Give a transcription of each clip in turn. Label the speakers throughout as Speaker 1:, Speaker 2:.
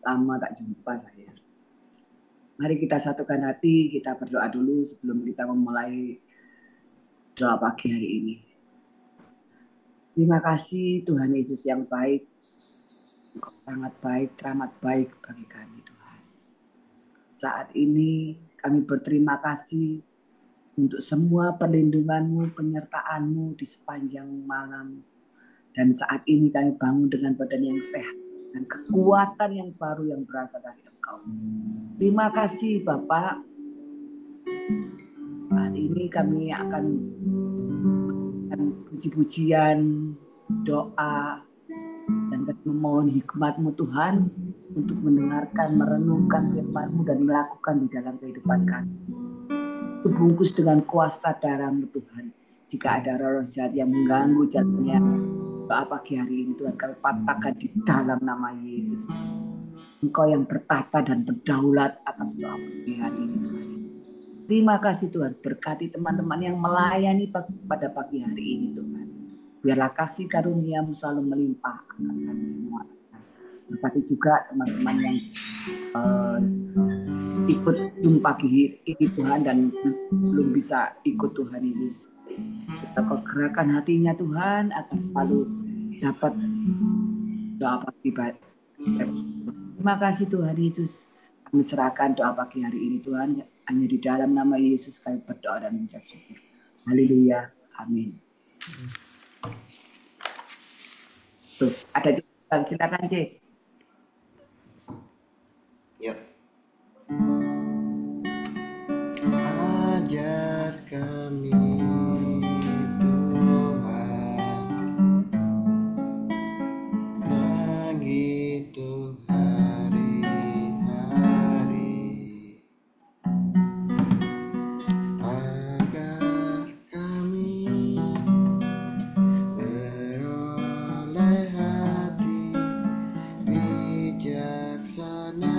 Speaker 1: Lama tak jumpa saya. Mari kita satukan hati, kita berdoa dulu sebelum kita memulai doa pagi hari ini. Terima kasih Tuhan Yesus yang baik. Engkau sangat baik, teramat baik bagi kami Tuhan. Saat ini kami berterima kasih untuk semua perlindungan-Mu, penyertaan-Mu di sepanjang malam. Dan saat ini kami bangun dengan badan yang sehat dan kekuatan yang baru yang berasal dari Engkau. Terima kasih Bapak. Saat ini kami akan puji-pujian, doa, dan memohon hikmat-Mu Tuhan untuk mendengarkan, merenungkan firman-Mu dan melakukan di dalam kehidupan kami. Terbungkus dengan kuasa darah-Mu Tuhan. Jika ada roh jahat yang mengganggu jalannya doa pagi hari ini Tuhan, kami patahkan di dalam nama Yesus. Engkau yang bertahta dan berdaulat atas doa pagi hari ini Tuhan. Terima kasih Tuhan, berkati teman-teman yang melayani pada pagi hari ini Tuhan. Biarlah kasih karunia-Mu selalu melimpah atas kami semua. Berkati juga teman-teman yang ikut Zoom pagi ini Tuhan dan belum bisa ikut Tuhan Yesus. Kita gerakkan hatinya Tuhan agar selalu dapat doa pagi baik. Terima kasih Tuhan Yesus. Kami serahkan doa pagi hari ini Tuhan. Hanya di dalam nama Yesus kami berdoa dan mengucap syukur. Haleluya. Amin. Tuh, ada jawaban. Silakan Cik.
Speaker 2: Yuk. Ajar kami Tuhan, begitu hari-hari, agar kami beroleh hati bijaksana.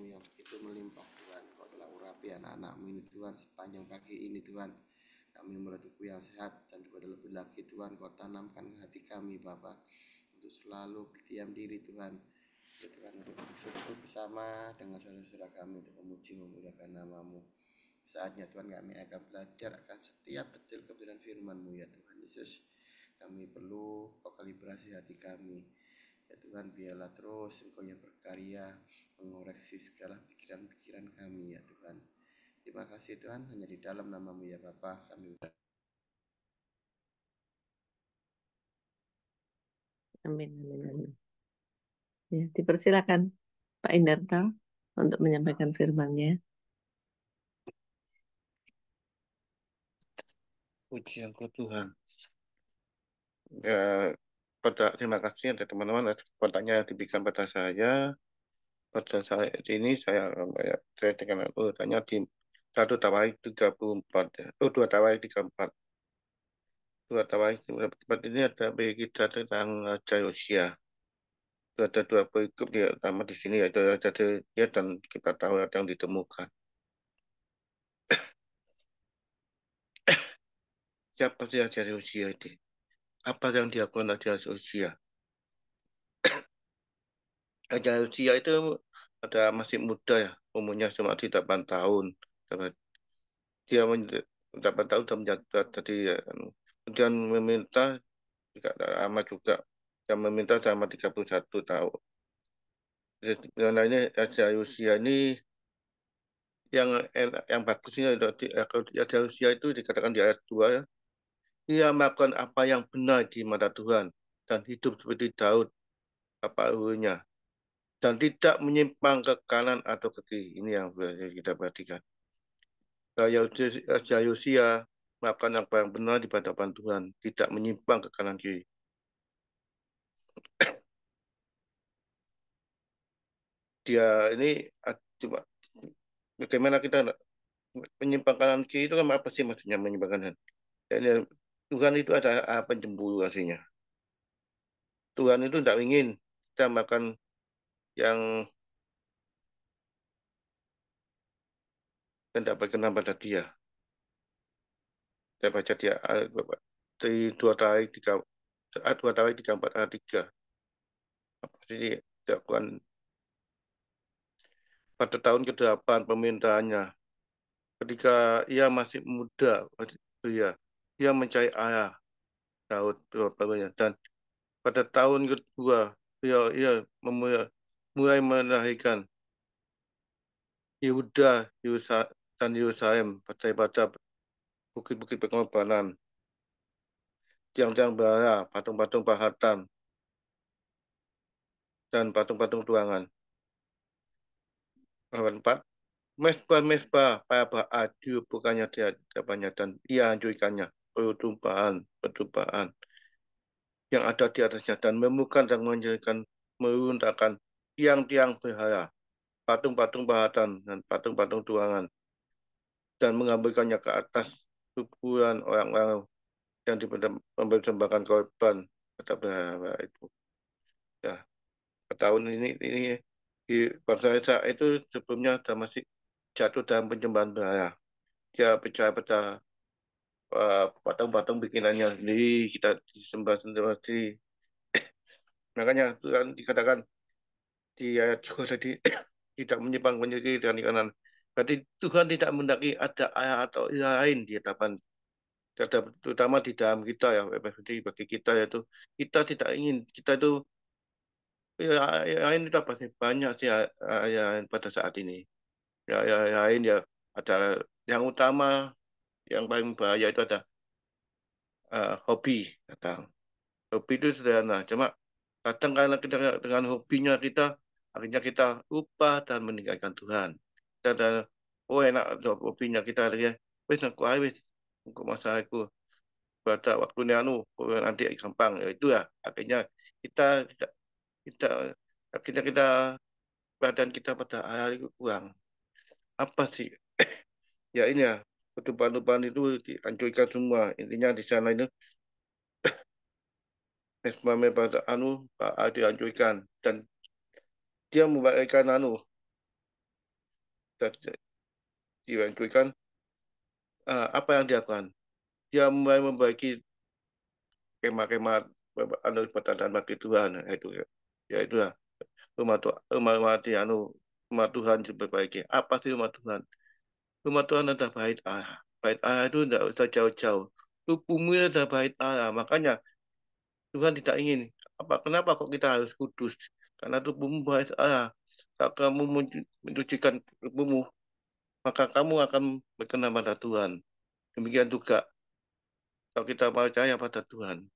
Speaker 2: kasih-Mu yang begitu melimpah Tuhan. Kau telah urapi anak-anak-Mu ini Tuhan sepanjang pagi ini Tuhan. Kami mulai tubuh yang sehat dan juga lebih lagi Tuhan Kau tanamkan ke hati kami Bapa untuk selalu berdiam diri Tuhan. Ya Tuhan, untuk bersekutu bersama dengan saudara-saudara kami untuk memuji memuliakan nama-Mu. Saatnya Tuhan kami akan belajar akan setiap detil kebenaran firman-Mu ya Tuhan Yesus. Kami perlu Kau kalibrasi hati kami. Ya Tuhan, biarlah terus Engkau yang berkarya mengoreksi segala pikiran-pikiran kami ya Tuhan. Terima kasih Tuhan, hanya di dalam nama-Mu ya Bapa kami.
Speaker 3: Amin, amin, amin. Ya, dipersilakan Pak Indarto untuk menyampaikan firman-Nya.
Speaker 4: Pujian ke Tuhan. Ya, terima kasih ada teman-teman atas pertanyaan yang diberikan pada saya. Pada saat ini saya dengan urutannya di 1 Tawarik 34, oh 2 Tawarik 34. 2 Tawarik 34 ini ada berita tentang Raja Yosia. Ada dua perikop dia utama di sini yaitu Raja dia dan kita tahu yang ditemukan. Siapa sih Raja Yosia itu? Apa yang dilakukan Raja Yosia? Raja Yosia itu ada masih muda ya, umurnya cuma 8 tahun. Dia mendapat tahu dan menjadi tadi ya, kemudian meminta juga lama juga yang meminta selama 31 tahun. Karena ini Raja Rusia ini yang bagusnya Raja Rusia itu dikatakan di ayat 2 ya. Dia melakukan apa yang benar di mata Tuhan dan hidup seperti Daud bapa leluhurnya dan tidak menyimpang ke kanan atau ke kiri. Ini yang kita perhatikan. Raja Yosia melakukan apa yang benar di hadapan Tuhan, tidak menyimpang ke kanan kiri. Dia ini coba bagaimana kita menyimpang kanan kiri itu kan apa sih maksudnya menyimpang kanan? Jadi Tuhan itu ada pencemburu aslinya. Tuhan itu tidak ingin kita makan yang tidak berkenan pada Dia. Saya baca dia dari 2 Tawarik 34 ayat 3. Apa sih Tuhan pada tahun ke-8 pemerintahannya, ketika ia masih muda, ia mencari ayah Daud bapaknya, dan pada tahun kedua ia mulai melahirkan Yehuda dan Yerusalem pada bukit-bukit pengorbanan, tiang-tiang bara, patung-patung pahatan, dan patung-patung tuangan. 4. Mesbah-mesbah Baal bukannya di hadapannya dan ia hancurkannya. Pertumpahan yang ada di atasnya dan memukan dan menjadikan meruntakkan tiang-tiang berhala, patung-patung pahatan dan patung-patung tuangan dan mengambilkannya ke atas kuburan orang-orang yang mempersembahkan korban pada berhala itu. Ya, tahun ini di bangsa Israel itu sebelumnya sudah masih jatuh dalam penyembahan berhala. Dia pecah-pecah patung-patung bikinannya sendiri, kita disembah sendiri. Makanya Tuhan dikatakan dia juga tadi tidak menyimpang ke kiri dan di kanan. Berarti Tuhan tidak mendaki ada ayah atau ilah lain di hadapan, terutama di dalam kita ya, bagi kita yaitu kita tidak ingin kita itu lain itu pasti banyak sih ya, pada saat ini. Ya, lain ya ada yang utama yang paling bahaya itu ada hobi kadang. Hobi itu sederhana, cuma kadang karena kita dengan hobinya kita akhirnya kita lupa dan meninggalkan Tuhan. Kita ada oh enak hobinya kita akhirnya wes aku wes untuk masalahku pada waktu ini nanti gampang ya itu ya akhirnya kita tidak kita akhirnya kita badan kita pada hari itu kurang apa sih ya ini ya perubahan-perubahan itu dihancurkan semua intinya di sana itu Esmame pada dihancurkan dan dia memberikan dicuikan apa yang dilakukan? Dia mulai membaiki kemah-kemah ibadah bagi Tuhan, ya itulah rumah Tuhan diperbaiki. Apa sih rumah Tuhan? Rumah Tuhan adalah bait Allah. Bait Allah itu tidak usah jauh-jauh. Tubuhmu adalah bait Allah. Makanya Tuhan tidak ingin. Kenapa kok kita harus kudus? Karena tubuhmu bait Allah. Kalau kamu mencucikan tubuhmu, maka kamu akan berkenan pada Tuhan. Demikian juga kalau kita percaya pada Tuhan.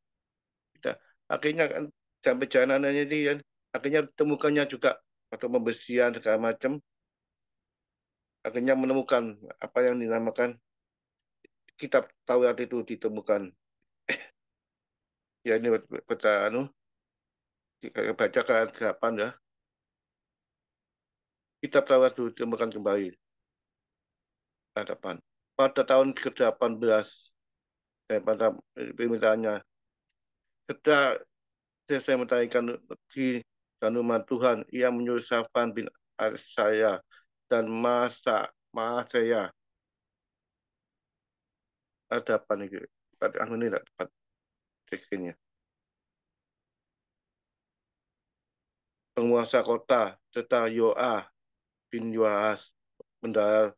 Speaker 4: Kita akhirnya kan sampai perjalanannya ini kan, akhirnya temukannya juga atau pembersihan segala macam, akhirnya menemukan apa yang dinamakan kitab Taurat itu ditemukan. Ya ini baca baca ke 8 ya. Kitab Taurat itu ditemukan kembali ke 8. Pada tahun ke-18 pada permintaannya, setelah selesai mentarikan negeri dan rumah Tuhan, ia menyuruh Safan bin Arsaya dan Maasaya. Ada apa nih? Anu ini tidak tepat cekinnya. Penguasa kota serta Yoah bin Yoahas bendahara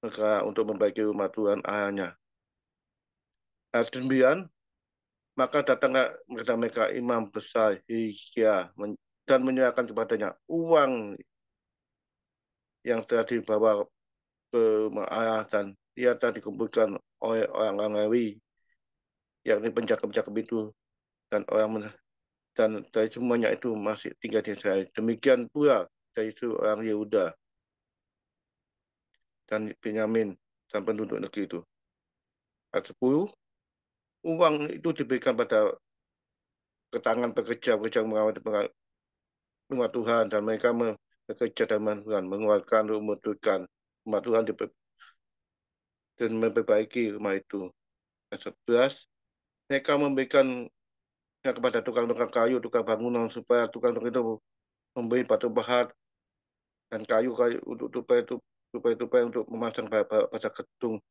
Speaker 4: negara untuk membaiki rumah Tuhan Allahnya. Nah, demikian maka datanglah kepada mereka imam besar Hizkia dan menyerahkan kepadanya uang yang telah dibawa ke rumah Allah dan ia telah dikumpulkan oleh orang-orang Lewi, yakni penjaga-penjaga itu dan dan dari semuanya itu masih tinggal di Israel. Demikian pula dari itu orang Yehuda dan Benyamin dan penduduk negeri itu. Ayat 10, uang itu diberikan pada ke tangan pekerja-pekerja mengawal rumah Tuhan dan mereka bekerja dalam Tuhan, mengeluarkan, membutuhkan rumah Tuhan dan memperbaiki rumah itu. Ayat 11, mereka memberikan kepada tukang-tukang kayu, tukang bangunan supaya tukang-tukang itu memberi batu bahat dan kayu-kayu untuk tupai untuk memasang pada gedung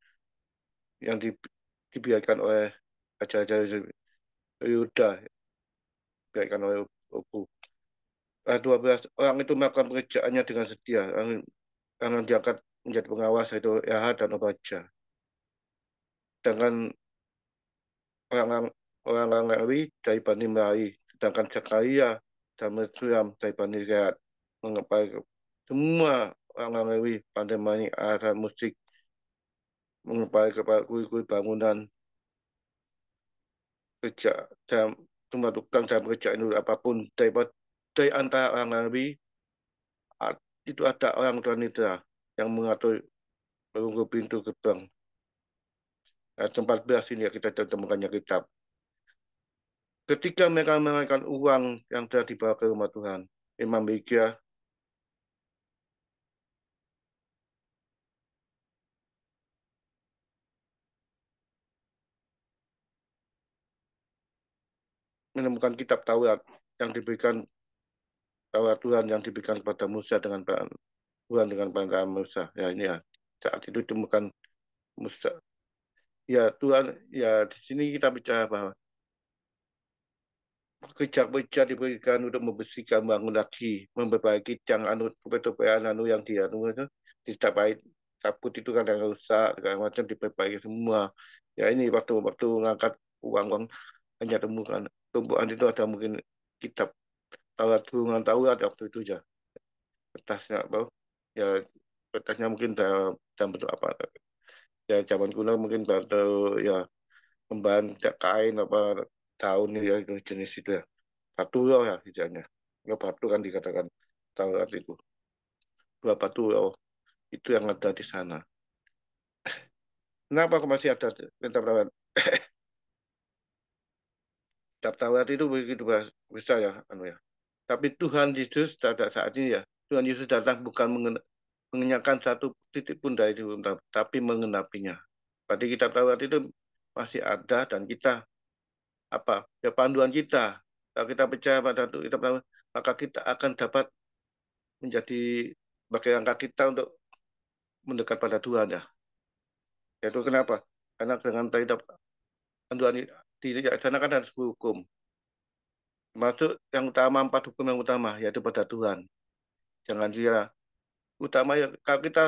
Speaker 4: yang dibiarkan oleh raja-raja Yehuda, dibiarkan oleh Obu. 12 orang itu melakukan pekerjaannya dengan setia. Yang diangkat menjadi pengawas itu Yahat dan Obaja. Dengan orang-orang Lewi dari Bani Merari, sedangkan Zakaria dan Mesulam dari Bani Gad mengepal semua orang Lewi pandai main alat musik, mengepal kepala kue-kue bangunan kerja dan semua tukang dan pekerjaan itu apapun dari antara orang Lewi itu ada orang wanita yang mengatur menunggu pintu gerbang. Ayat 14 ini ya kita temukannya kitab. Ketika mereka mengeluarkan uang yang telah dibawa ke rumah Tuhan, Imam Hizkia menemukan kitab Taurat yang diberikan Taurat Tuhan yang diberikan kepada Musa dengan Tuhan dengan perintah Musa. Ya ini ya saat itu ditemukan Musa. Ya Tuhan ya di sini kita bicara bahwa kerja-kerja diberikan untuk membersihkan bangun lagi, memperbaiki tiang tupai-tupaian yang itu dicapai cabut itu kan yang rusak segala macam diperbaiki semua. Ya ini waktu ngangkat uang hanya temukan tumpuan itu ada mungkin kitab Taurat Taurat waktu itu ya kertasnya apa ya kertasnya mungkin dalam bentuk apa ya zaman kuno mungkin baru ya membahan kain apa daun ya itu jenis itu ya batu ya istilahnya ya batu kan dikatakan Taurat itu dua batu itu yang ada di sana. Kenapa kok masih ada kitab Taurat? Kitab Taurat itu begitu besar ya anu ya. Tapi Tuhan Yesus pada saat ini ya Tuhan Yesus datang bukan mengenyangkan satu titik pun dari itu, tapi mengenapinya. Berarti kitab Taurat itu masih ada dan kita apa ya panduan kita. Kalau kita percaya pada kitab Taurat, maka kita akan dapat menjadi sebagai langkah kita untuk mendekat pada Tuhan ya. Itu kenapa? Karena dengan tidak Tuhan di sana kan harus hukum. Masuk yang utama, 4 hukum yang utama yaitu pada Tuhan. Jangan dia utama ya, kalau kita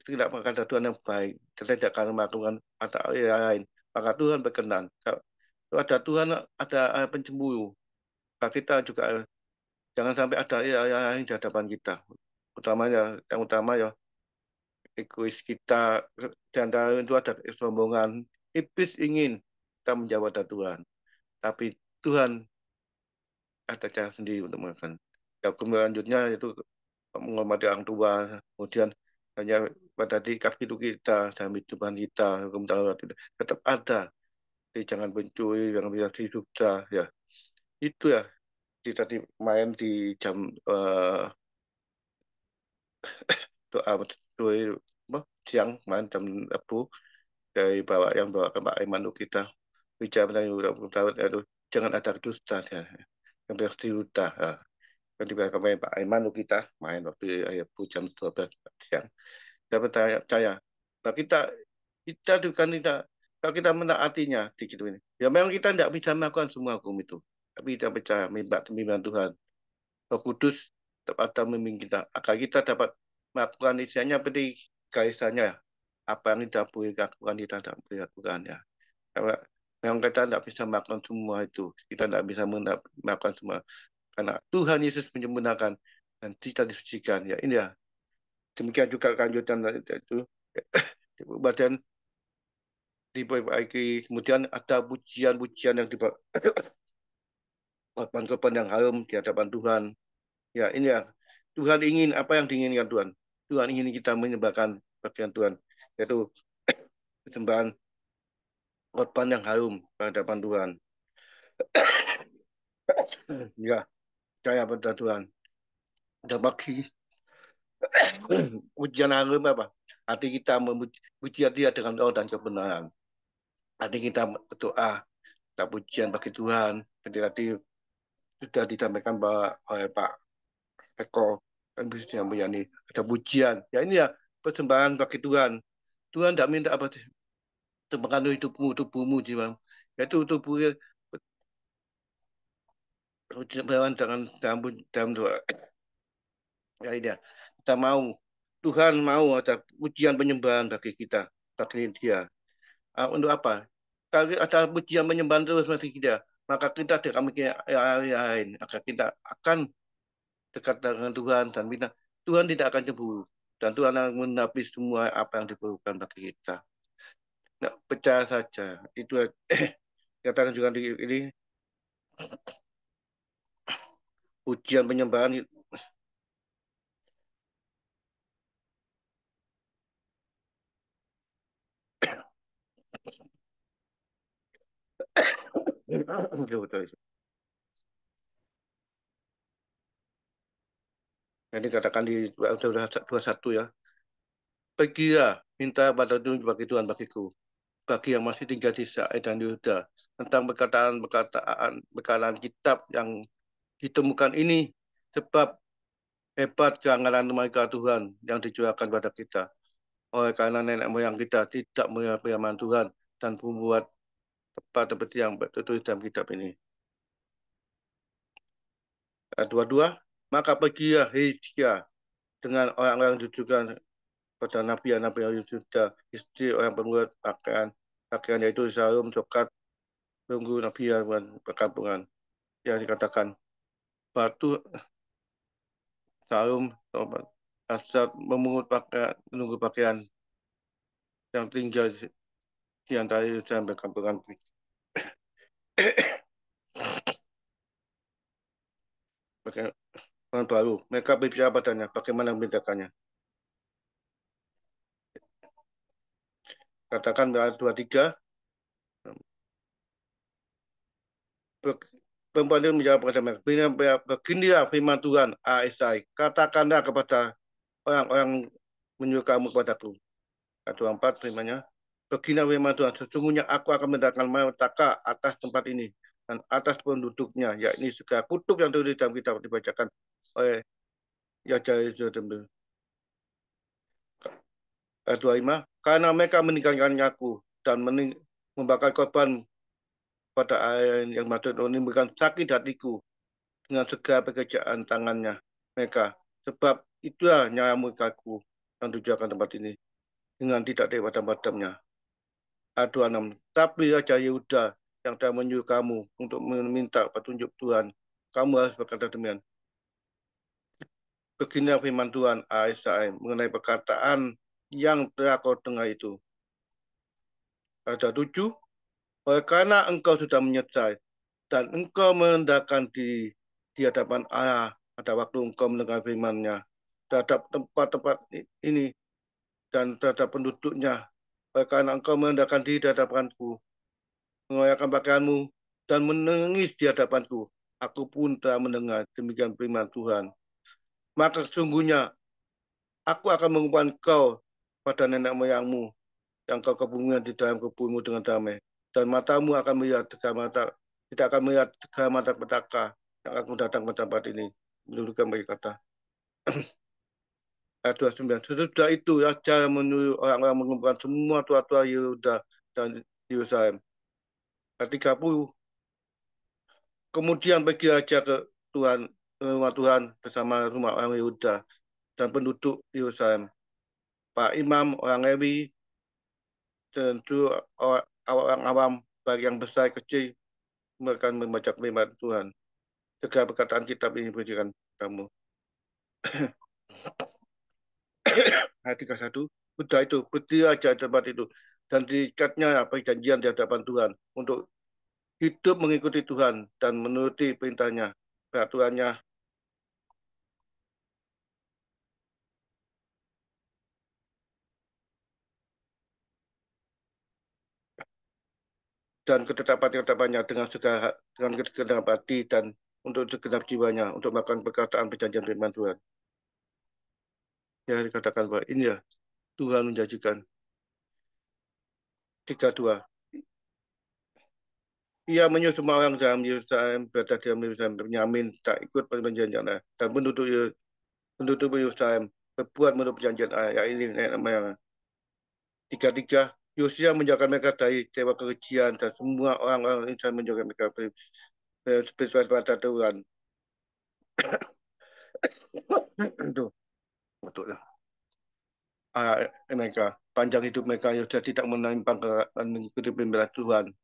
Speaker 4: tidak melakukan Tuhan yang baik, kita tidak akan melakukan ada yang lain, maka Tuhan berkenan. Kalau ada Tuhan, ada pencemburu. Maka kita juga jangan sampai ada yang lain di hadapan kita. Utamanya, yang utama ya egois kita, dan itu ada kesombongan. Iblis ingin kita menjawab ada Tuhan, tapi Tuhan ada cara sendiri untuk melakukan. Ya, selanjutnya itu menghormati orang tua, kemudian hanya pada di kaki itu kita, dalam hidupan kita, hukum Taurat itu tetap ada. Jadi jangan mencuri, yang bisa diduga, ya. Itu ya, di tadi main di jam doa siang, main jam Rabu, dari bawa ke Pak Iman kita, bicara tentang hukum Taurat itu, jangan ada dusta, ya. Yang berdusta, ya. Kan diberikan Pak Iman kita main waktu jam 12 siang. Saya percaya. Nah, kita bukan tidak, kalau kita menaatinya di situ ini. Ya memang kita tidak bisa melakukan semua hukum itu. Tapi kita percaya pimpinan Tuhan. Roh Kudus tetap ada memimpin kita. Agar kita dapat melakukan isinya seperti garisannya. Apa yang kita boleh lakukan, kita tidak boleh lakukan ya. Karena memang kita tidak bisa melakukan semua itu. Kita tidak bisa melakukan semua. Karena Tuhan Yesus menyempurnakan dan kita disucikan. Ya ini ya. Demikian juga lanjutan itu badan diperbaiki. Kemudian ada pujian-pujian yang korban-korban yang harum di hadapan Tuhan. Ya ini ya. Tuhan ingin apa yang diinginkan Tuhan. Tuhan ingin kita menyembahkan bagian Tuhan. Yaitu persembahan korban yang harum di hadapan Tuhan. Ya, percaya pada Tuhan. Dan bagi pujian harum apa? Hati kita memuji Dia dengan roh dan kebenaran. Hati kita berdoa, kita pujian bagi Tuhan. Jadi tadi sudah disampaikan oleh Pak Eko dan bisa ini ada pujian. Ya ini ya persembahan bagi Tuhan. Tuhan tidak minta apa sih? Temukan tubuhmu, jiwa. Yaitu tubuh persembahan dalam doa. Ya ini ya. Kita mau, Tuhan mau ada pujian penyembahan bagi kita, bagi Dia. Untuk apa? Kalau ada pujian penyembahan terus bagi kita, maka kita tidak mikir yang lain. Agar kita akan dekat dengan Tuhan dan minta Tuhan tidak akan cemburu dan Tuhan akan menapi semua apa yang diperlukan bagi kita. Nah, percaya saja itu katakan juga ini ujian penyembahan Jadi katakan di 21 ya. Pergilah minta pada Tuhan bagi Tuhan bagiku, bagi yang masih tinggal di Israel dan Yehuda, tentang perkataan kitab yang ditemukan ini, sebab hebat keanggaran mereka Tuhan yang dijualkan pada kita. Oleh karena nenek moyang kita tidak mengenal firman Tuhan dan membuat tepat seperti yang tertulis dalam kitab ini. Dua-dua, maka pergilah Hizkia dengan orang-orang ditujukan pada nabi-nabi yang sudah istri orang pembuat pakaian yaitu Salum, Sokat, tunggu nabi yang perkampungan yang dikatakan batu Salum, Asad memungut pakaian, menunggu pakaian yang tinggal di antara dan perkampungan. Pakaian baru, mereka berbicara padanya, bagaimana membedakannya? Katakan 23. Perempuan itu menjawab kepada mereka, beginilah firman Tuhan, Esai, katakanlah kepada orang-orang menyuruh kamu kepadaku. 4 firmannya, beginilah firman Tuhan, sesungguhnya aku akan mendatangkan malapetaka atas tempat ini dan atas penduduknya, yakni segala kutuk yang tertulis dalam kitab dibacakan oleh Yajail. Ayat 25, karena mereka meninggalkan aku dan membakar korban pada air yang menimbulkan sakit hatiku dengan segala pekerjaan tangannya mereka. Sebab itulah nyara murkaku yang tujukan tempat ini dengan tidak ada padam-padamnya. Ayat 26, tapi Raja Yehuda yang telah menyuruh kamu untuk meminta petunjuk Tuhan, kamu harus berkata demikian. Beginilah firman Tuhan Aisyah mengenai perkataan yang telah kau dengar itu. Ayat 7, oleh karena engkau sudah menyesal dan engkau merendahkan di hadapan Allah pada waktu engkau mendengar firman-Nya terhadap tempat-tempat ini dan terhadap penduduknya. Oleh karena engkau merendahkan diri di hadapanku, mengoyakkan pakaianmu dan menangis di hadapanku, aku pun telah mendengar demikian firman Tuhan. Maka sesungguhnya aku akan mengumumkan kau pada nenek moyangmu yang kau kebungan di dalam kebunmu dengan damai. Dan matamu akan melihat mata, tidak akan melihat mata petaka yang akan datang ke tempat ini. Menurutkan bagi kata. Ayat 29. Sesudah itu, Raja menyuruh orang-orang mengumpulkan semua tua-tua Yehuda dan Yerusalem. Ayat 30. Kemudian pergi Raja ke Tuhan, ke rumah Tuhan bersama rumah orang Yehuda dan penduduk Yerusalem. Pak Imam, orang Lewi, tentu orang awam, baik yang besar kecil, mereka membaca firman Tuhan. Segala perkataan kitab ini berikan kamu. Ayat 31, sudah itu, berdiri aja di tempat itu. Dan diikatnya perjanjian di hadapan Tuhan untuk hidup mengikuti Tuhan dan menuruti perintahnya, peraturannya, dan ketetapan-ketetapannya dengan segenap hati dan untuk segenap jiwanya, untuk melakukan perkataan perjanjian firman Tuhan. Ya, dikatakan bahwa ini ya, Tuhan menjanjikan. 32. Ia menyuruh semua orang dalam Yerusalem, berada di dalam Yerusalem, Benyamin, tak ikut perjanjian Allah. Dan penduduk Yerusalem berbuat menurut perjanjian Allah. Ya ini namanya. 33. Yosia menjauhkan mereka dari dewa kekejian dan semua orang-orang Israel menjauhkan mereka spiritual pada Tuhan. Itu betul lah. Mereka panjang hidup mereka Yosia tidak menyimpang dan mengikuti pimpinan Tuhan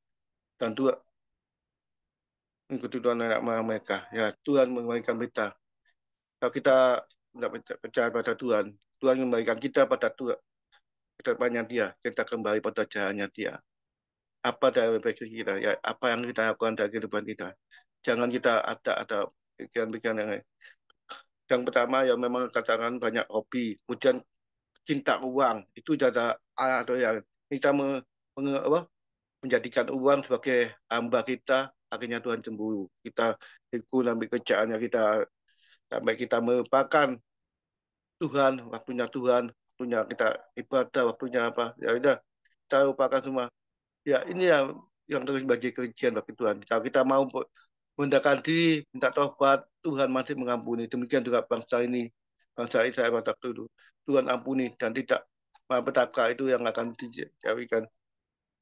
Speaker 4: dan Tuhan mengikuti Tuhan anak mereka. Ya Tuhan memberikan berita. Kalau kita tidak percaya pada Tuhan, Tuhan memberikan kita pada Tuhan, kedepannya Dia, kita kembali pada jalannya Dia. Apa dari refleksi kita? Ya, apa yang kita lakukan dari kehidupan kita? Jangan kita ada pikiran-pikiran yang lain. Yang pertama ya memang katakan banyak hobi, kemudian cinta uang itu ada atau yang kita menjadikan uang sebagai hamba kita, akhirnya Tuhan cemburu. Kita ikut ambil kerjaannya kita sampai kita melupakan Tuhan, waktunya kita ibadah, waktunya apa, ya udah kita lupakan semua. Ya ini yang terus bagi kebencian bagi Tuhan. Kalau kita mau mendekatkan diri, minta tobat, Tuhan masih mengampuni. Demikian juga bangsa ini, bangsa Israel pada waktu itu. Tuhan ampuni dan tidak petaka itu yang akan dijadikan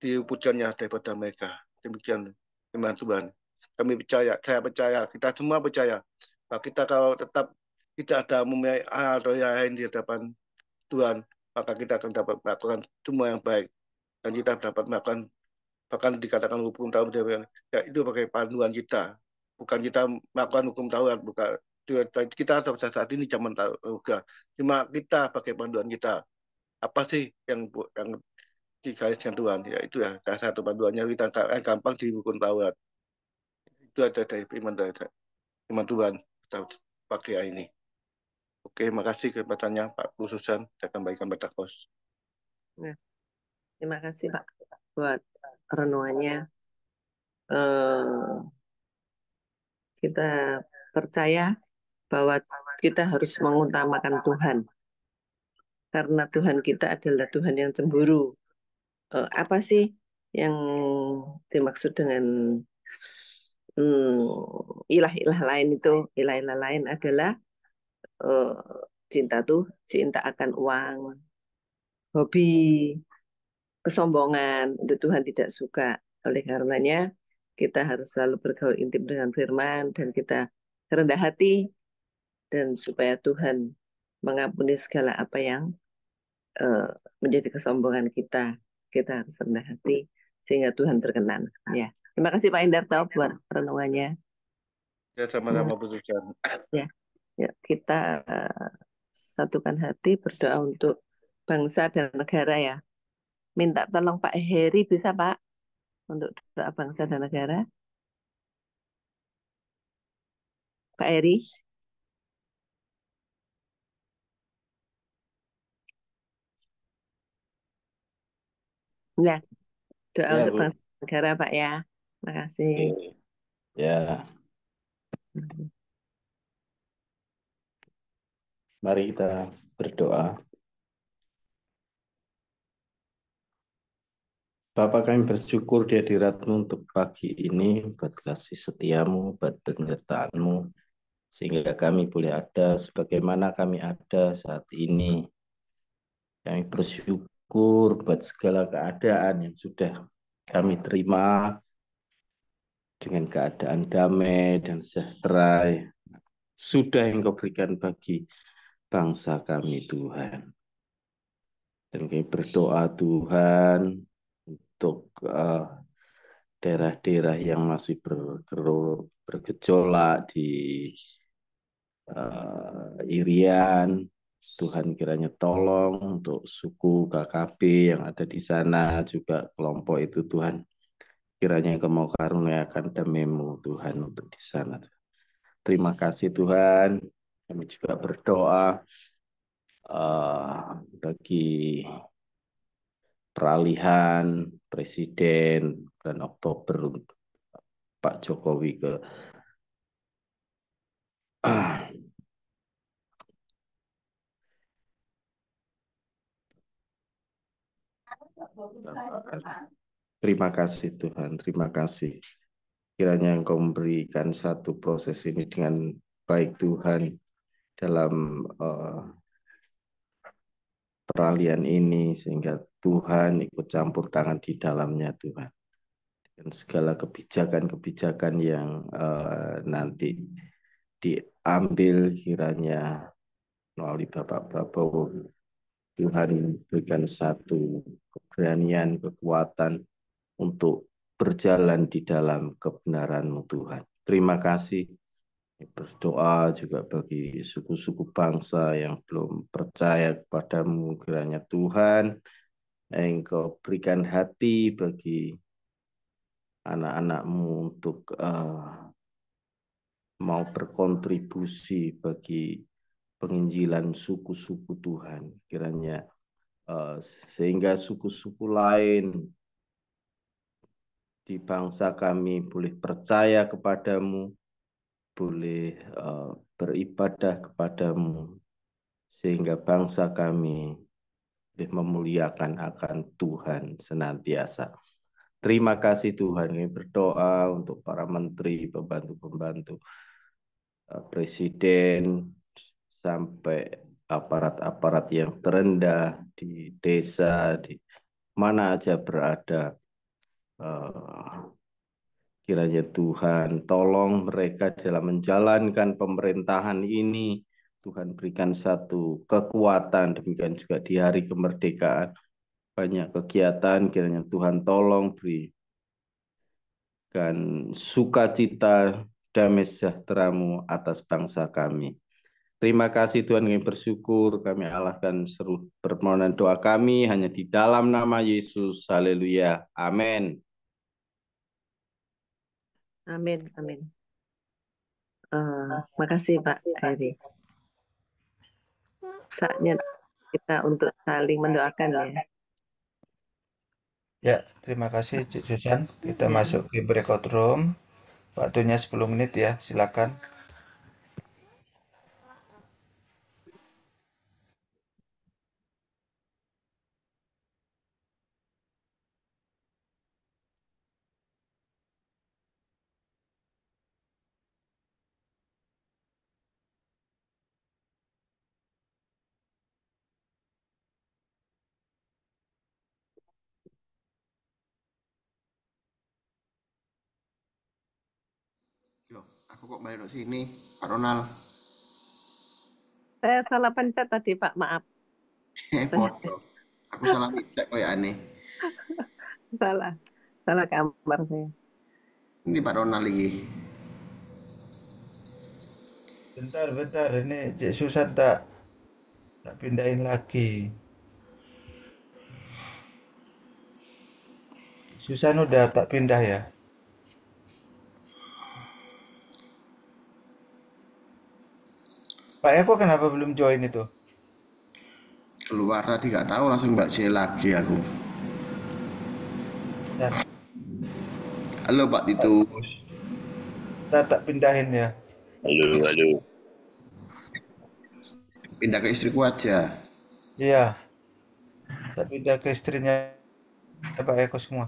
Speaker 4: dipujannya daripada mereka. Demikian firman Tuhan. Kami percaya, saya percaya, kita semua percaya. Bahwa kita kalau tetap tidak ada memiliki hal atau yang lain di hadapan Tuhan, maka kita akan dapat melakukan semua yang baik. Dan kita dapat melakukan, bahkan dikatakan hukum Taurat, ya itu pakai panduan kita. Bukan kita melakukan hukum Taurat, bukan. Kita saat ini zaman Taurat. Cuma kita pakai panduan kita. Apa sih yang dikasihkan Tuhan? Ya itu ya, salah satu panduannya kita gampang di hukum Taurat. Itu ada dari firman Tuhan kita pakai ini. Oke, makasih kesempatannya Pak Bu Susan. Saya kembalikan pada host.
Speaker 3: Nah, terima kasih Pak buat renungannya. Kita percaya bahwa kita harus mengutamakan Tuhan. Karena Tuhan kita adalah Tuhan yang cemburu. Apa sih yang dimaksud dengan ilah-ilah lain itu? Ilah-ilah lain adalah cinta akan uang, hobi kesombongan, itu Tuhan tidak suka. Oleh karenanya kita harus selalu bergaul intim dengan firman dan kita rendah hati dan supaya Tuhan mengampuni segala apa yang eh, menjadi kesombongan kita. Kita harus rendah hati sehingga Tuhan berkenan. Ya, terima kasih Pak Indarto buat renungannya.
Speaker 4: Ya, sama-sama Bu Susan.
Speaker 3: Ya, ya kita satukan hati berdoa untuk bangsa dan negara ya. Minta tolong Pak Heri bisa Pak untuk doa bangsa dan negara. Pak Heri. Ya, doa
Speaker 5: Ya,
Speaker 3: untuk
Speaker 5: Bu.
Speaker 3: bangsa dan negara Pak ya. Terima kasih.
Speaker 5: Oke. Ya, mari kita berdoa. Bapa, kami bersyukur di hadirat-Mu untuk pagi ini, buat kasih setiamu, buat penyertaan-Mu, sehingga kami boleh ada sebagaimana kami ada saat ini. Kami bersyukur buat segala keadaan yang sudah kami terima dengan keadaan damai dan sejahtera sudah Engkau berikan bagi bangsa kami, Tuhan. Dan kami berdoa, Tuhan, untuk daerah-daerah yang masih bergejolak di Irian, Tuhan kiranya tolong untuk suku KKB yang ada di sana, juga kelompok itu Tuhan. Kiranya Engkau mau karuniakan damai-Mu Tuhan untuk di sana. Terima kasih Tuhan. Kami juga berdoa bagi peralihan presiden bulan Oktober Pak Jokowi ke Terima kasih Tuhan, terima kasih. Kiranya Engkau memberikan satu proses ini dengan baik Tuhan dalam peralihan ini sehingga Tuhan ikut campur tangan di dalamnya Tuhan. Dan segala kebijakan-kebijakan yang nanti diambil kiranya melalui Bapak Prabowo, Tuhan berikan satu keberanian, kekuatan untuk berjalan di dalam kebenaran-Mu Tuhan. Terima kasih. Berdoa juga bagi suku-suku bangsa yang belum percaya kepadamu, kiranya Tuhan Engkau berikan hati bagi anak-anak-Mu untuk mau berkontribusi bagi penginjilan suku-suku Tuhan. Kiranya sehingga suku-suku lain di bangsa kami boleh percaya kepadamu, boleh beribadah kepadamu, sehingga bangsa kami boleh memuliakan akan Tuhan senantiasa. Terima kasih Tuhan, kami berdoa untuk para menteri, pembantu-pembantu presiden, sampai aparat-aparat yang terendah di desa, di mana aja berada. Kiranya Tuhan tolong mereka dalam menjalankan pemerintahan ini. Tuhan berikan satu kekuatan, demikian juga di hari kemerdekaan. Banyak kegiatan, kiranya Tuhan tolong berikan sukacita, damai sejahtera-Mu atas bangsa kami. Terima kasih Tuhan, kami bersyukur, kami alahkan seluruh permohonan doa kami hanya di dalam nama Yesus. Haleluya. Amin.
Speaker 3: Amin, amin. Makasih Pak Heri. Saatnya kita untuk saling mendoakan ya.
Speaker 6: Ya, terima kasih Cik Susan. Kita
Speaker 3: Ya.
Speaker 6: masuk ke breakout room. Waktunya 10 menit ya, silakan.
Speaker 2: Yo, aku kok balik ke sini, Pak Ronald.
Speaker 3: Saya salah pencet tadi, Pak. Maaf.
Speaker 2: Foto. Aku salah micek kayak aneh.
Speaker 3: Salah. Salah kamar saya.
Speaker 2: Ini Pak Ronald lagi.
Speaker 6: Bentar, ini Cik Susan tak pindahin lagi. Susan udah tak pindah ya. Pak Eko kenapa belum join itu?
Speaker 2: Keluar tadi nggak tahu langsung balik sini lagi aku.
Speaker 6: Bentar,
Speaker 2: Halo Pak Titus.
Speaker 6: tak pindahin ya.
Speaker 7: Halo, halo.
Speaker 2: Pindah ke istriku aja.
Speaker 6: Iya, tak pindah ke istrinya Pak Eko semua.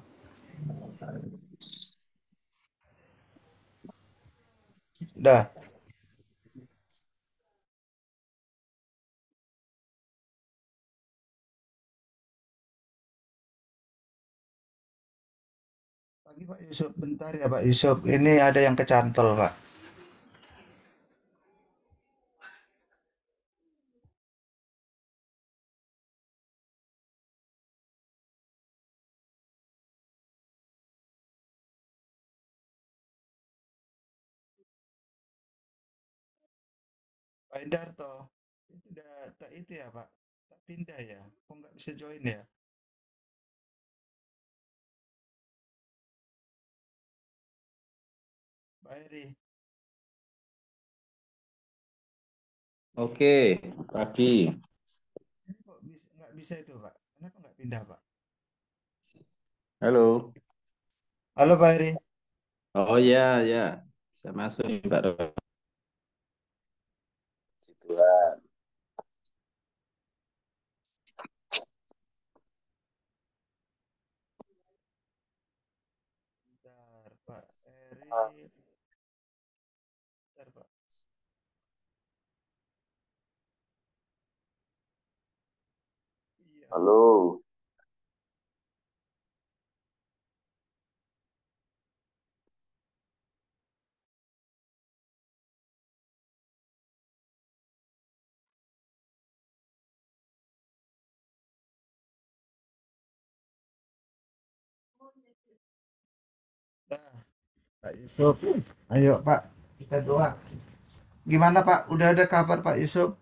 Speaker 6: Dah. Pagi Pak Yusuf, bentar ya Pak Yusuf. Ini ada yang kecantol Pak. Pak Indarto, itu udah tak itu ya Pak. Tak pindah ya. Kok nggak bisa join ya? Pak Eri,
Speaker 5: Oke, pagi.
Speaker 6: ini kok nggak bisa itu Pak? Kenapa nggak pindah Pak?
Speaker 5: Halo.
Speaker 6: Halo Pak Eri.
Speaker 5: Oh ya, ya. Bisa masuk nih Pak Ronald.
Speaker 6: Bentar Pak Eri. Bentar Pak. Iya.
Speaker 7: Halo.
Speaker 6: Dah, Pak Yusuf. Ayo Pak, kita doa. Gimana Pak? Udah ada kabar Pak Yusuf?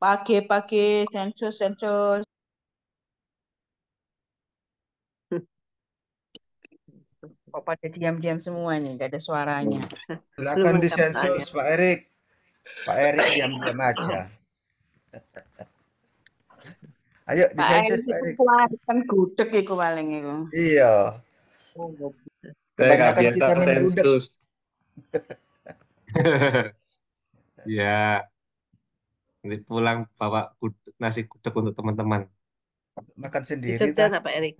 Speaker 8: Pakai sensus. Kok pada diam-diam semua nih, nggak ada suaranya.
Speaker 6: Silakan
Speaker 3: Belum lengkap
Speaker 6: disensus
Speaker 3: soalnya.
Speaker 6: Pak Erik. Pak Erik diam-diam aja. Ayo
Speaker 8: Pak
Speaker 6: disensus
Speaker 8: Erik
Speaker 6: Pak
Speaker 8: itu
Speaker 6: Erik.
Speaker 8: kelarisan gudeg iku paling iku.
Speaker 6: Iya,
Speaker 9: Saya nggak
Speaker 6: kebanyakan
Speaker 9: biasa
Speaker 6: kita minum gudeg.
Speaker 9: sensus. Ya, nanti pulang bawa nasi gudeg untuk teman-teman.
Speaker 6: Makan
Speaker 3: Di
Speaker 6: sendiri
Speaker 3: Jogja
Speaker 6: tak?
Speaker 3: tak Pak Erik?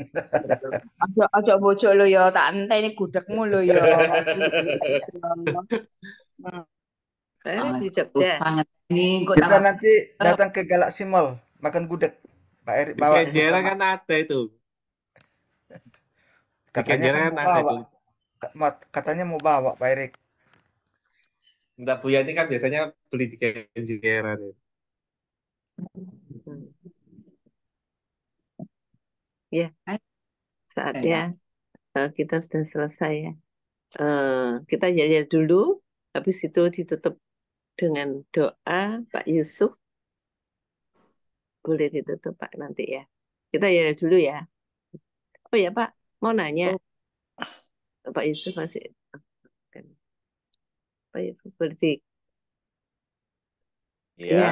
Speaker 8: Aja bojo lo ya, tak enteni ini gudegmu lo ya.
Speaker 3: Pak Erik di
Speaker 1: Seru
Speaker 3: Jogja.
Speaker 1: sangat ini kok
Speaker 6: Kita
Speaker 1: tambah
Speaker 6: nanti datang ke Galaxy Mall makan gudeg. Pak Erik
Speaker 9: Di
Speaker 6: bawa
Speaker 9: Kenjeran
Speaker 6: bersama.
Speaker 9: kan ada itu. Di
Speaker 6: Katanya
Speaker 9: Kenjeran
Speaker 6: kan
Speaker 9: kan
Speaker 6: mau
Speaker 9: ada
Speaker 6: bawa.
Speaker 9: itu.
Speaker 6: Katanya mau bawa Pak Erik.
Speaker 9: Mbak Buya ini kan biasanya beli di Kenjeran itu.
Speaker 3: Hmm. Ya,
Speaker 1: Eh,
Speaker 3: saatnya kita sudah selesai ya. Kita jajal dulu, habis itu ditutup dengan doa Pak Yusuf. Boleh ditutup Pak nanti ya. Kita jajal dulu ya. Oh ya Pak, mau nanya. Pak Yusuf masih. Pak Yusuf boleh
Speaker 7: Iya,
Speaker 3: Ya,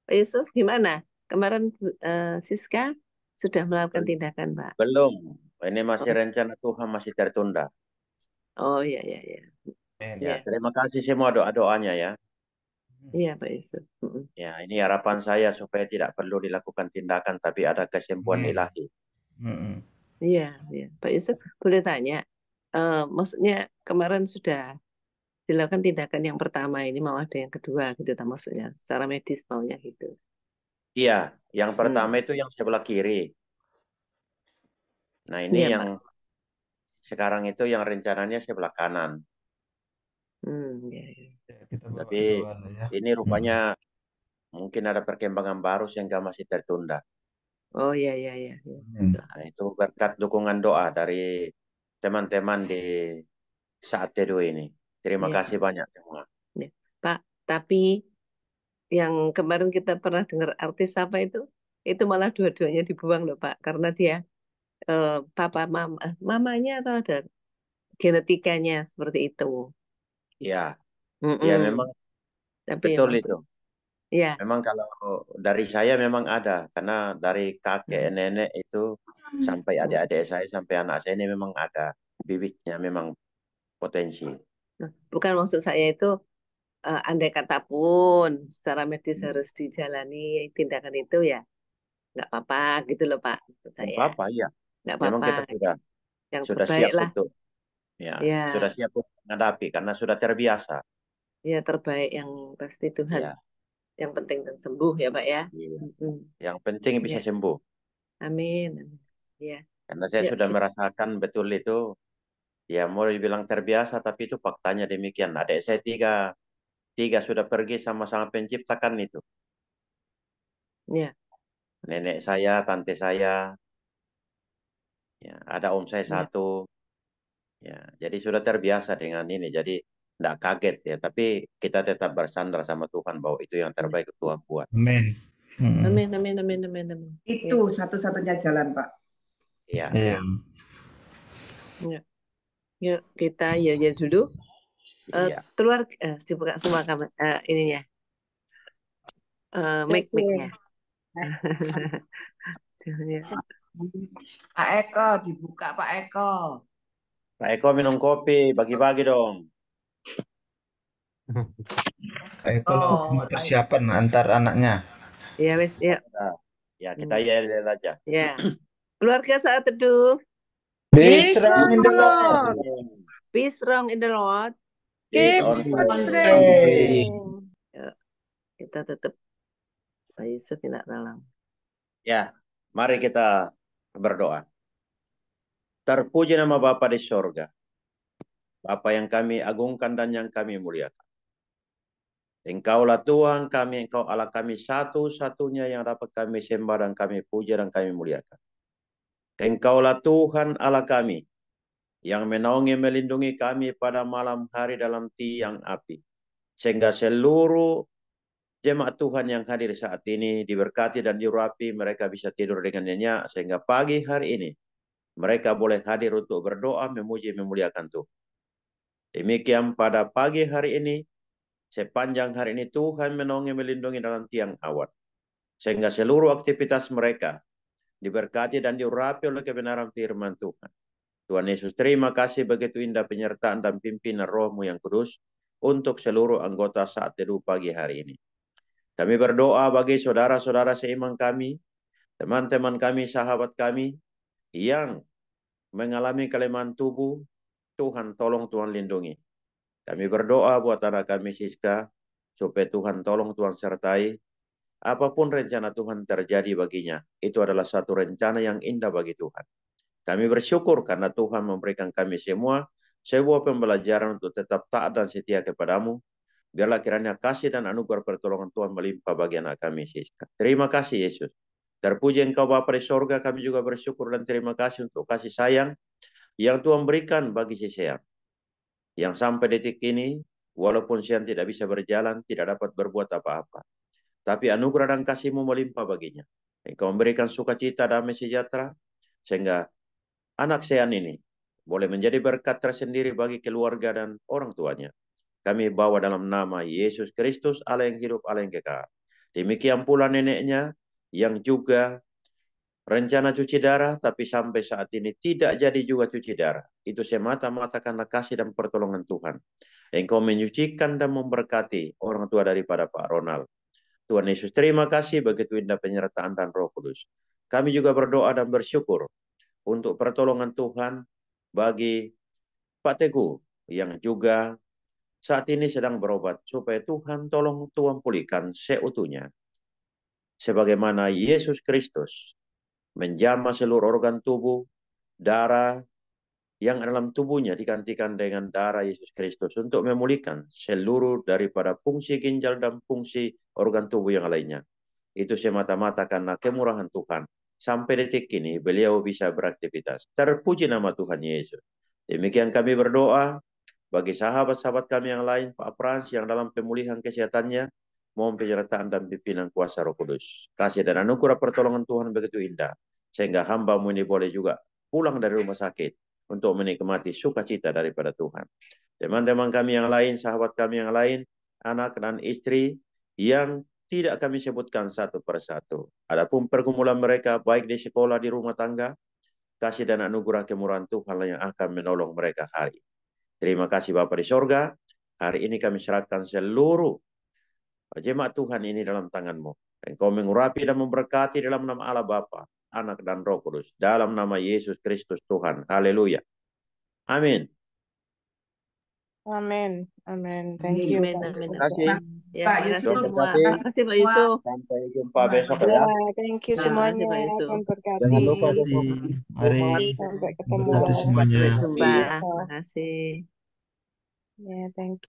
Speaker 3: Pak Yusuf gimana? Kemarin Siska sudah melakukan
Speaker 7: bel-
Speaker 3: tindakan Pak.
Speaker 7: belum. Ini masih
Speaker 3: Oh,
Speaker 7: rencana Tuhan masih tertunda.
Speaker 3: oh ya ya ya.
Speaker 7: Ya,
Speaker 3: Ya,
Speaker 7: terima kasih semua doa-doanya ya.
Speaker 3: iya Pak Yusuf. Mm-mm.
Speaker 7: Ya, ini harapan saya supaya tidak perlu dilakukan tindakan tapi ada kesembuhan
Speaker 6: Amin.
Speaker 7: ilahi.
Speaker 6: Mm-mm.
Speaker 3: Iya, iya. Pak Yusuf boleh tanya, maksudnya kemarin sudah dilakukan tindakan yang pertama ini mau ada yang kedua gitu tak maksudnya secara medis maunya gitu.
Speaker 7: Iya, yang
Speaker 3: Hmm.
Speaker 7: pertama itu yang sebelah kiri. Nah, ini
Speaker 3: Iya
Speaker 7: yang
Speaker 3: Pak.
Speaker 7: sekarang itu yang rencananya sebelah kanan.
Speaker 3: Iya, iya.
Speaker 6: Ya, kita bawa
Speaker 7: Tapi
Speaker 6: doa lah ya.
Speaker 7: ini rupanya mungkin ada perkembangan baru sehingga masih tertunda.
Speaker 3: Oh iya iya iya. Iya.
Speaker 6: Amin.
Speaker 7: Nah, itu berkat dukungan doa dari teman-teman di saat teduh ini. Terima
Speaker 3: Iya,
Speaker 7: kasih
Speaker 3: Pak.
Speaker 7: banyak semua.
Speaker 3: Iya. Pak, tapi yang kemarin kita pernah dengar artis apa itu malah dua-duanya dibuang loh Pak, karena dia papa mamanya atau ada genetikanya seperti itu.
Speaker 7: Ya, ya
Speaker 3: Mm-mm.
Speaker 7: memang
Speaker 3: Tapi ya
Speaker 7: betul
Speaker 3: maksud,
Speaker 7: itu.
Speaker 3: ya.
Speaker 7: Memang kalau dari saya memang ada, karena dari kakek nenek itu sampai adik-adik saya sampai anak saya ini memang ada bibitnya memang potensi.
Speaker 3: Nah, bukan maksud saya itu andai kata pun secara medis harus dijalani tindakan itu ya nggak apa-apa gitu loh Pak, maksud
Speaker 7: Nggak
Speaker 3: saya
Speaker 7: apa-apa, ya.
Speaker 3: nggak
Speaker 7: Memang
Speaker 3: apa-apa,
Speaker 7: kita
Speaker 3: yang
Speaker 7: sudah
Speaker 3: terbaik
Speaker 7: siap
Speaker 3: lah
Speaker 7: untuk ya, sudah
Speaker 3: ya,
Speaker 7: siap untuk menghadapi karena sudah terbiasa.
Speaker 3: ya terbaik yang pasti Tuhan
Speaker 7: Ya,
Speaker 3: yang penting dan sembuh ya Pak ya.
Speaker 7: iya.
Speaker 3: Mm-mm.
Speaker 7: Yang penting bisa
Speaker 3: Ya,
Speaker 7: sembuh.
Speaker 3: amin, amin. Ya,
Speaker 7: Karena saya
Speaker 3: yuk
Speaker 7: sudah merasakan betul itu. Ya, mau dibilang terbiasa, tapi itu faktanya demikian. Adik saya tiga sudah pergi sama-sama penciptakan itu.
Speaker 3: ya,
Speaker 7: Nenek saya, tante saya, ya, ada om saya
Speaker 3: ya,
Speaker 7: satu. Ya, jadi sudah terbiasa dengan ini. Jadi tidak kaget ya. Tapi kita tetap bersandar sama Tuhan bahwa itu yang
Speaker 3: ya.
Speaker 7: terbaik Tuhan buat.
Speaker 6: Amin. Mm-mm.
Speaker 3: Amin, amin, amin, amin, amin.
Speaker 1: itu satu-satunya jalan, Pak.
Speaker 7: Ya,
Speaker 6: Iya.
Speaker 3: Ya, yuk kita ya dulu.
Speaker 7: iya.
Speaker 3: Keluar dibuka semua kamar ininya mic-nya. Ya.
Speaker 1: Pak Eko, dibuka Pak Eko.
Speaker 7: Pak Eko minum kopi, bagi-bagi dong.
Speaker 6: Pak Eko lagi persiapan antar anaknya.
Speaker 3: Ya wes, ya.
Speaker 7: Ya, kita yel aja.
Speaker 3: Ya. Keluarga saat teduh.
Speaker 6: Be strong in the Lord.
Speaker 3: Be strong in the Lord.
Speaker 7: Keep
Speaker 8: Keep
Speaker 7: on
Speaker 8: on
Speaker 7: praying.
Speaker 8: praying.
Speaker 3: Ya, kita tetap Pak Yusuf minta tolong.
Speaker 7: Ya, mari kita berdoa. Terpuji nama Bapa di sorga. Bapa yang kami agungkan dan yang kami muliakan. Engkaulah Tuhan kami, Engkau Allah kami satu-satunya yang dapat kami sembah dan kami puja dan kami muliakan. Engkaulah Tuhan Allah kami, yang menaungi melindungi kami pada malam hari dalam tiang api. Sehingga seluruh Jemaat Tuhan yang hadir saat ini diberkati dan diurapi, mereka bisa tidur dengan nyenyak sehingga pagi hari ini mereka boleh hadir untuk berdoa, memuji, memuliakan Tuhan. Demikian pada pagi hari ini, sepanjang hari ini Tuhan menaungi, melindungi dalam tiang awan. Sehingga seluruh aktivitas mereka diberkati dan diurapi oleh kebenaran firman Tuhan. Tuhan Yesus, terima kasih begitu indah penyertaan dan pimpinan Roh-Mu yang kudus untuk seluruh anggota saat teduh pagi hari ini. Kami berdoa bagi saudara-saudara seiman kami, teman-teman kami, sahabat kami, yang mengalami kelemahan tubuh. Tuhan tolong, Tuhan lindungi. Kami berdoa buat anak kami Siska, supaya Tuhan tolong, Tuhan sertai. Apapun rencana Tuhan terjadi baginya, itu adalah satu rencana yang indah bagi Tuhan. Kami bersyukur karena Tuhan memberikan kami semua sebuah pembelajaran untuk tetap taat dan setia kepadamu. Biarlah kiranya kasih dan anugerah pertolongan Tuhan melimpah bagi anak kami Siska. Terima kasih Yesus. Terpuji Engkau Bapa di sorga, kami juga bersyukur dan terima kasih untuk kasih sayang yang Tuhan berikan bagi si Sean. Yang sampai detik ini, walaupun Sean tidak bisa berjalan, tidak dapat berbuat apa-apa. Tapi anugerah dan kasih-Mu melimpah baginya. Engkau memberikan sukacita, damai sejahtera, sehingga anak Sean ini boleh menjadi berkat tersendiri bagi keluarga dan orang tuanya. Kami bawa dalam nama Yesus Kristus, Allah yang hidup, Allah yang kekal. Demikian pula neneknya yang juga rencana cuci darah, tapi sampai saat ini tidak jadi juga cuci darah. Itu semata-mata karena kasih dan pertolongan Tuhan. Engkau menyucikan dan memberkati orang tua daripada Pak Ronald. Tuhan Yesus, terima kasih begitu indah penyertaan dan Roh Kudus. Kami juga berdoa dan bersyukur untuk pertolongan Tuhan bagi Pak Teguh yang juga saat ini sedang berobat, supaya Tuhan tolong Tuhan pulihkan seutuhnya. Sebagaimana Yesus Kristus menjamah seluruh organ tubuh, darah yang dalam tubuhnya digantikan dengan darah Yesus Kristus untuk memulihkan seluruh daripada fungsi ginjal dan fungsi organ tubuh yang lainnya. Itu semata-mata karena kemurahan Tuhan. Sampai detik ini beliau bisa beraktivitas. Terpuji nama Tuhan Yesus. Demikian kami berdoa bagi sahabat-sahabat kami yang lain, Pak Frans yang dalam pemulihan kesehatannya, mohon penyertaan dan pimpinan kuasa Roh Kudus. Kasih dan anugerah pertolongan Tuhan begitu indah, sehingga hamba-Mu ini boleh juga pulang dari rumah sakit untuk menikmati sukacita daripada Tuhan. Teman-teman kami yang lain, sahabat kami yang lain, anak dan istri yang tidak kami sebutkan satu persatu. Adapun pergumulan mereka baik di sekolah, di rumah tangga, kasih dan anugerah kemurahan Tuhan yang akan menolong mereka hari. Terima kasih Bapa di sorga. Hari ini kami serahkan seluruh jemaat Tuhan ini dalam tangan-Mu. Engkau mengurapi dan memberkati dalam nama Allah Bapa, Anak dan Roh Kudus. Dalam nama Yesus Kristus Tuhan. Haleluya. Amin.
Speaker 8: Amin. Amin. Thank you,
Speaker 3: Amin,
Speaker 8: Pak.
Speaker 3: amin,
Speaker 7: Terima kasih.
Speaker 3: amin. Ya,
Speaker 1: Pak
Speaker 3: makasih
Speaker 1: Yusuf,
Speaker 3: semua.
Speaker 7: Terima kasih.
Speaker 3: Makasih Pak Yusuf.
Speaker 7: Sampai jumpa besok ya.
Speaker 8: Ya, thank you
Speaker 1: Ya,
Speaker 8: semuanya.
Speaker 3: Makasih Pak Yusuf.
Speaker 8: Tuhan berkati.
Speaker 7: Jangan lupa
Speaker 6: Terima
Speaker 7: besok
Speaker 6: kasih. Mari
Speaker 8: Sampai ketemu
Speaker 6: berkati
Speaker 8: lagi.
Speaker 6: semuanya.
Speaker 3: Sampai jumpa.
Speaker 8: Biasa.
Speaker 3: Makasih.
Speaker 8: Ya, thank you.